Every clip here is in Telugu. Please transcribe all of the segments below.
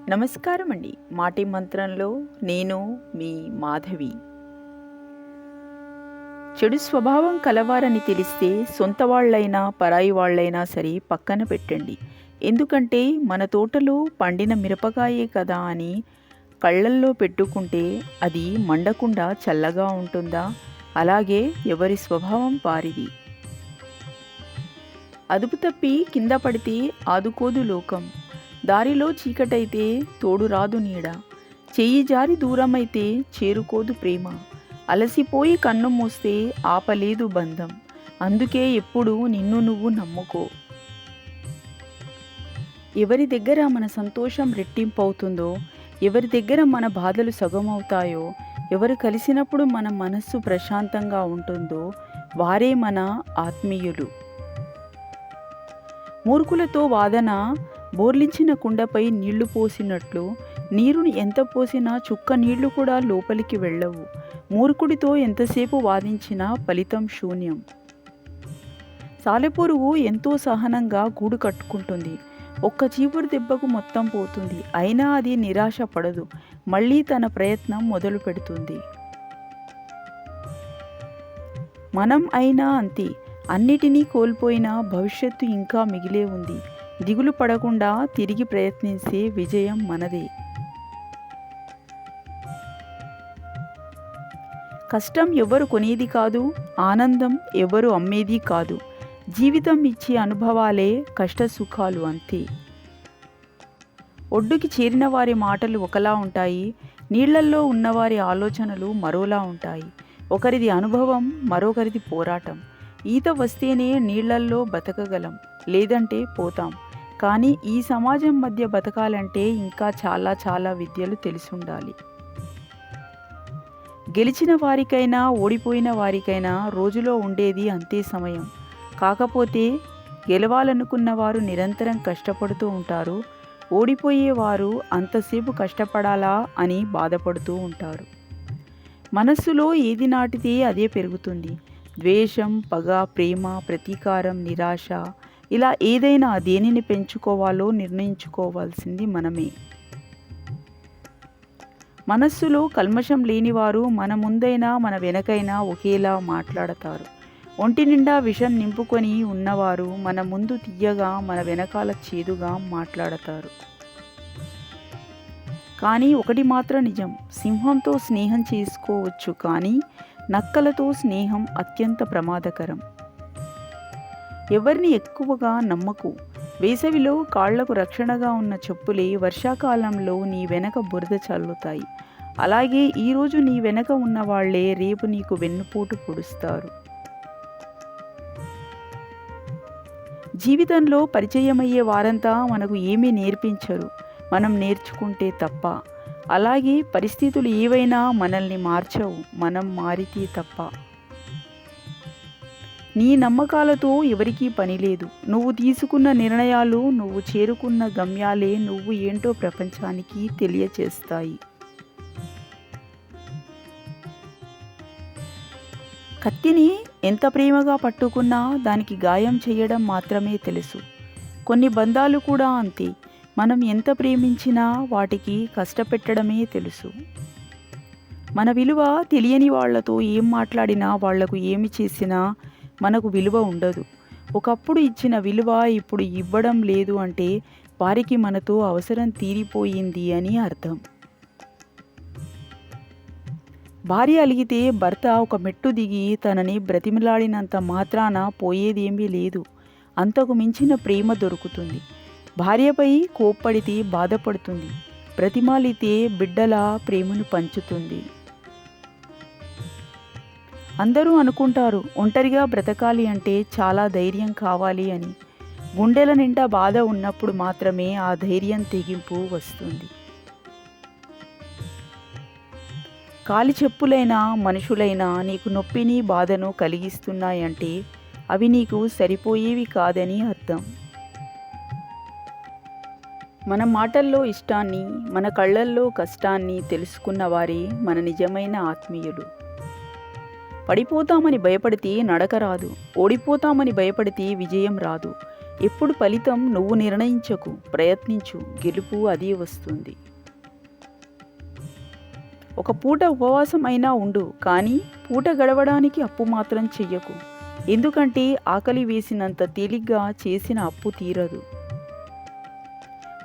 నమస్కారం అండి. మాటి మంత్రంలో నేను మీ మాధవి. చెడు స్వభావం కలవారని తెలిస్తే సొంత వాళ్ళైనా పరాయి వాళ్ళైనా సరే పక్కన పెట్టండి. ఎందుకంటే మన తోటలో పండిన మిరపకాయే కదా అని కళ్ళల్లో పెట్టుకుంటే అది మండకుండా చల్లగా ఉంటుందా? అలాగే ఎవరి స్వభావం వారిది. అదుపు తప్పి కింద పడితే ఆదుకోదు లోకం. దారిలో చీకటైతే తోడురాదు నీడ. చెయ్యి జారి దూరమైతే చేరుకోదు ప్రేమ. అలసిపోయి కన్ను మూస్తే ఆపలేదు బంధం. అందుకే ఎప్పుడు నిన్ను నువ్వు నమ్ముకో. ఎవరి దగ్గర మన సంతోషం రెట్టింపవుతుందో, ఎవరి దగ్గర మన బాధలు సగమవుతాయో, ఎవరు కలిసినప్పుడు మన మనస్సు ప్రశాంతంగా ఉంటుందో వారే మన ఆత్మీయులు. మూర్ఖులతో వాదన బోర్లించిన కుండపై నీళ్లు పోసినట్లు నీరుని ఎంత పోసినా చుక్క నీళ్లు కూడా లోపలికి వెళ్ళవు. మూర్ఖుడితో ఎంతసేపు వాదించినా ఫలితం శూన్యం. సాలెపురుగు ఎంతో సహనంగా గూడు కట్టుకుంటుంది. ఒక్క చీపురు దెబ్బకు మొత్తం పోతుంది. అయినా అది నిరాశ పడదు. మళ్ళీ తన ప్రయత్నం మొదలు పెడుతుంది. మనం అయినా అంతే. అన్నిటినీ కోల్పోయినా భవిష్యత్తు ఇంకా మిగిలే ఉంది. దిగులు పడకుండా తిరిగి ప్రయత్నించే విజయం మనదే. కష్టం ఎవరు కొనేది కాదు, ఆనందం ఎవరు అమ్మేది కాదు. జీవితం ఇచ్చే అనుభవాలే కష్ట సుఖాలు అంతే. ఒడ్డుకి చేరిన వారి మాటలు ఒకలా ఉంటాయి, నీళ్లల్లో ఉన్నవారి ఆలోచనలు మరోలా ఉంటాయి. ఒకరిది అనుభవం, మరొకరిది పోరాటం. ఈత వస్తేనే నీళ్లల్లో బతకగలం, లేదంటే పోతాం. కానీ ఈ సమాజం మధ్య బతకాలంటే ఇంకా చాలా చాలా విద్యలు తెలిసుండాలి. గెలిచిన వారికైనా ఓడిపోయిన వారికైనా రోజులో ఉండేది అంతే సమయం. కాకపోతే గెలవాలనుకున్న వారు నిరంతరం కష్టపడుతూ ఉంటారు. ఓడిపోయేవారు అంతసేపు కష్టపడాలా అని బాధపడుతూ ఉంటారు. మనస్సులో ఏది నాటితే అదే పెరుగుతుంది. ద్వేషం, పగ, ప్రేమ, ప్రతీకారం, నిరాశ, ఇలా ఏదైనా దేనిని పెంచుకోవాలో నిర్ణయించుకోవాల్సింది మనమే. మనస్సులో కల్మషం లేనివారు మన ముందైనా మన వెనకైనా ఒకేలా మాట్లాడతారు. ఒంటి నిండా విషం నింపుకొని ఉన్నవారు మన ముందు తియ్యగా, మన వెనకాల చేదుగా మాట్లాడతారు. కానీ ఒకటి మాత్రం నిజం, సింహంతో స్నేహం చేసుకోవచ్చు, కానీ నక్కలతో స్నేహం అత్యంత ప్రమాదకరం. ఎవరిని ఎక్కువగా నమ్మకు. వేసవిలో కాళ్లకు రక్షణగా ఉన్న చెప్పులే వర్షాకాలంలో నీ వెనక బురద చల్లుతాయి. అలాగే ఈరోజు నీ వెనక ఉన్నవాళ్లే రేపు నీకు వెన్నుపోటు పొడుస్తారు. జీవితంలో పరిచయమయ్యే వారంతా మనకు ఏమీ నేర్పించరు, మనం నేర్చుకుంటే తప్ప. అలాగే పరిస్థితులు ఏవైనా మనల్ని మార్చవు, మనం మారితే తప్ప. నీ నమ్మకాలతో ఎవరికీ పని లేదు. నువ్వు తీసుకున్న నిర్ణయాలు, నువ్వు చేరుకున్న గమ్యాలే నువ్వు ఏంటో ప్రపంచానికి తెలియచేస్తాయి. కత్తిని ఎంత ప్రేమగా పట్టుకున్నా దానికి గాయం చేయడం మాత్రమే తెలుసు. కొన్ని బంధాలు కూడా అంతే. మనం ఎంత ప్రేమించినా వాటికి కష్టపెట్టడమే తెలుసు. మన విలువ తెలియని వాళ్లతో ఏం మాట్లాడినా, వాళ్లకు ఏమి చేసినా మనకు విలువ ఉండదు. ఒకప్పుడు ఇచ్చిన విలువ ఇప్పుడు ఇవ్వడం లేదు అంటే వారికి మనతో అవసరం తీరిపోయింది అని అర్థం. భార్య అలిగితే భర్త ఒక మెట్టు దిగి తనని బ్రతిమిలాడినంత మాత్రాన పోయేదేమీ లేదు. అంతకు మించిన ప్రేమ దొరుకుతుంది. భార్యపై కోప్పడితే బాధపడుతుంది, బ్రతిమాలితే బిడ్డలా ప్రేమను పంచుతుంది. అందరూ అనుకుంటారు ఒంటరిగా బ్రతకాలి అంటే చాలా ధైర్యం కావాలి అని. గుండెల నిండా బాధ ఉన్నప్పుడు మాత్రమే ఆ ధైర్యం తెగింపు వస్తుంది. కాలి చెప్పులైనా మనుషులైనా నీకు నొప్పిని, బాధను కలిగిస్తున్నాయంటే అవి నీకు సరిపోయేవి కాదని అర్థం. మన మాటల్లో ఇష్టాన్ని, మన కళ్ళల్లో కష్టాన్ని తెలుసుకున్న వారే మన నిజమైన ఆత్మీయులు. పడిపోతామని భయపడితే నడక రాదు, ఓడిపోతామని భయపడితే విజయం రాదు. ఎప్పుడు ఫలితం నువ్వు నిర్ణయించకు, ప్రయత్నించు, గెలుపు అదే వస్తుంది. ఒక పూట ఉపవాసం అయినా ఉండు, కానీ పూట గడవడానికి అప్పు మాత్రం చెయ్యకు. ఎందుకంటే ఆకలి వేసినంత తేలిగ్గా చేసిన అప్పు తీరదు.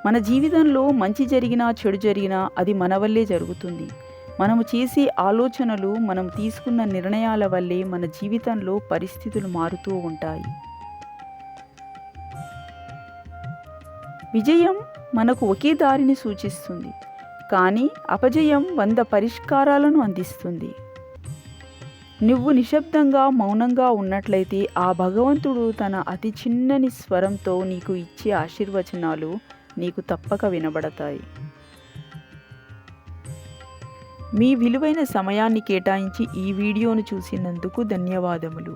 మన జీవితంలో మంచి జరిగినా చెడు జరిగినా అది మన వల్లే జరుగుతుంది. మనము చేసే ఆలోచనలు, మనం తీసుకున్న నిర్ణయాల వల్లే మన జీవితంలో పరిస్థితులు మారుతూ ఉంటాయి. విజయం మనకు ఒకే దారిని సూచిస్తుంది, కానీ అపజయం 100 పరిష్కారాలను అందిస్తుంది. నువ్వు నిశ్శబ్దంగా మౌనంగా ఉన్నట్లయితే ఆ భగవంతుడు తన అతి చిన్నని స్వరంతో నీకు ఇచ్చే ఆశీర్వచనాలు నీకు తప్పక వినబడతాయి. మీ విలువైన సమయాన్ని కేటాయించి ఈ వీడియోను చూసినందుకు ధన్యవాదములు.